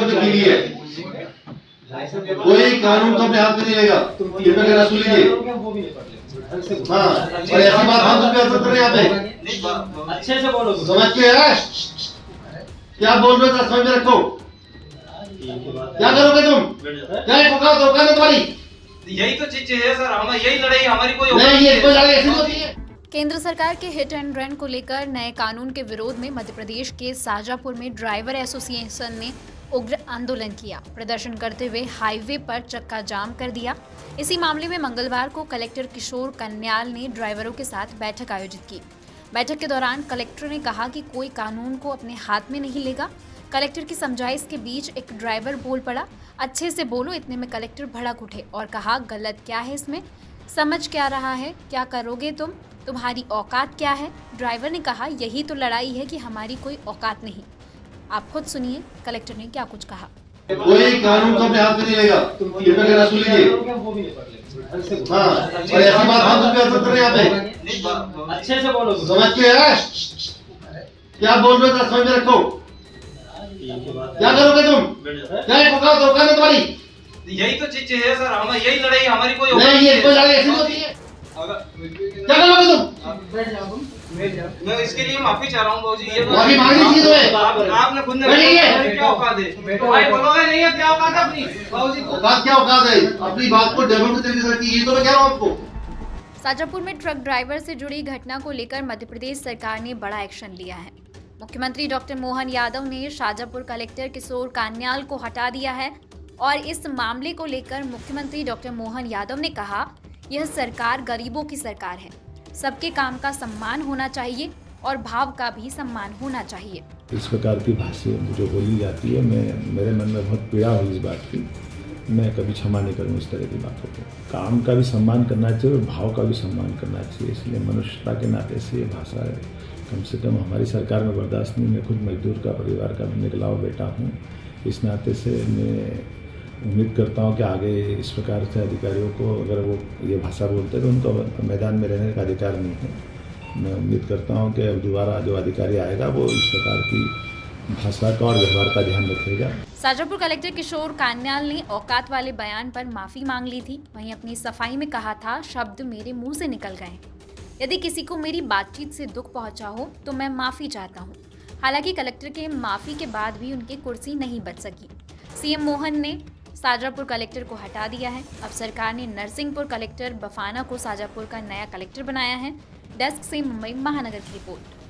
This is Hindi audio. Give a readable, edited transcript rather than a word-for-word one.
शब्द की है, कोई कानून तो अपने हाथ में नहीं लेगा। कृपया करके सुन लीजिए। हाँ, और ऐसी बात हम तुम पे असर कर यहाँ पे अच्छे से बोलो, समझ पे है? क्या बोल रहे हो समझ में रखो। क्या करोगे तुम? क्या औकात है तुम्हारी? यही तो चीज है सर, हम यही लड़ाई हमारी कोई नहीं, ये कोई लड़ाई ऐसी होती है। केंद्र सरकार के हिट एंड रन को लेकर नए कानून के विरोध में मध्य प्रदेश के शाजापुर में ड्राइवर एसोसिएशन ने उग्र आंदोलन किया। प्रदर्शन करते हुए हाईवे पर चक्का जाम कर दिया। इसी मामले में मंगलवार को कलेक्टर किशोर कन्याल ने ड्राइवरों के साथ बैठक आयोजित की। बैठक के दौरान कलेक्टर ने कहा कि कोई कानून को अपने हाथ में नहीं लेगा। कलेक्टर की समझाइश के बीच एक ड्राइवर बोल पड़ा, अच्छे से बोलो। इतने में कलेक्टर भड़क उठे और कहा, गलत क्या है इसमें, समझ क्या रहा है, क्या करोगे तुम, तुम्हारी औकात क्या है। ड्राइवर ने कहा, यही तो लड़ाई है कि हमारी कोई औकात नहीं। आप खुद सुनिए कलेक्टर ने क्या कुछ कहा। कोई कानून तो अपने हाथ में नहीं लेगा। कृपया करके सुन लीजिए। हाँ, और ऐसी बात हम तुम पे असर कर यहाँ पे अच्छे से बोलो, समझ पे है? क्या बोल रहे हो समझ में रखो। क्या करोगे तुम? क्या औकात है तुम्हारी? यही तो चीज है सर, हम यही लड़ाई हमारी कोई नहीं, ये कोई लड़ाई ऐसी होती है। क्या करोगे तुम? मैं इसके लिए माफी चाह रहा हूँ बाबूजी। ये माफी मांगनी चाहिए तुम्हें। आपने खुद ने बैठिए। क्या औकात है भाई, बोलोगे नहीं है क्या औकात है अपनी बाबूजी को? औकात क्या औकात है? अपनी बात को डेवलप तरीके से रखिए, ये तो मैं कह रहा हूँ आपको। शाजापुर में ट्रक ड्राइवर से जुड़ी घटना को लेकर मध्य प्रदेश सरकार ने बड़ा एक्शन लिया है। मुख्यमंत्री डॉक्टर मोहन यादव ने शाजापुर कलेक्टर किशोर कान्याल को हटा दिया है और इस मामले को लेकर मुख्यमंत्री डॉक्टर मोहन यादव ने कहा, यह सरकार गरीबों की सरकार है, सबके काम का सम्मान होना चाहिए और भाव का भी सम्मान होना चाहिए। इस प्रकार की भाषा जो बोली जाती है, मेरे मन में बहुत पीड़ा हुई इस बात की। मैं कभी क्षमा नहीं करूँ इस तरह की बातों को। काम का भी सम्मान करना चाहिए और भाव का भी सम्मान करना चाहिए। इसलिए मनुष्यता के नाते से ये भाषा है कम से कम हमारी सरकार में बर्दाश्त नहीं। मैं खुद मजदूर का परिवार का निकला हुआ बेटा हूँ। इस नाते से मैं उम्मीद करता हूँ कि आगे इस प्रकार से अधिकारियों को अगर वो ये भाषा बोलते हैं तो उनको मैदान में रहने का अधिकार नहीं है। मैं उम्मीद करता हूँ कि अब दोबारा जो अधिकारी आएगा वो इस प्रकार की भाषा का और व्यवहार का ध्यान रखेगा। शाजापुर कलेक्टर किशोर कान्याल ने औकात वाले बयान पर माफी मांग ली थी। वहीं अपनी सफाई में कहा था, शब्द मेरे मुंह से निकल गए। यदि किसी को मेरी बातचीत से दुख पहुंचा हो तो मैं माफी चाहता हूं। हालांकि कलेक्टर के माफी के बाद भी उनकी कुर्सी नहीं बच सकी। सीएम मोहन ने शाजापुर कलेक्टर को हटा दिया है। अब सरकार ने नरसिंहपुर कलेक्टर बफाना को शाजापुर का नया कलेक्टर बनाया है। डेस्क से मुंबई महानगर की रिपोर्ट।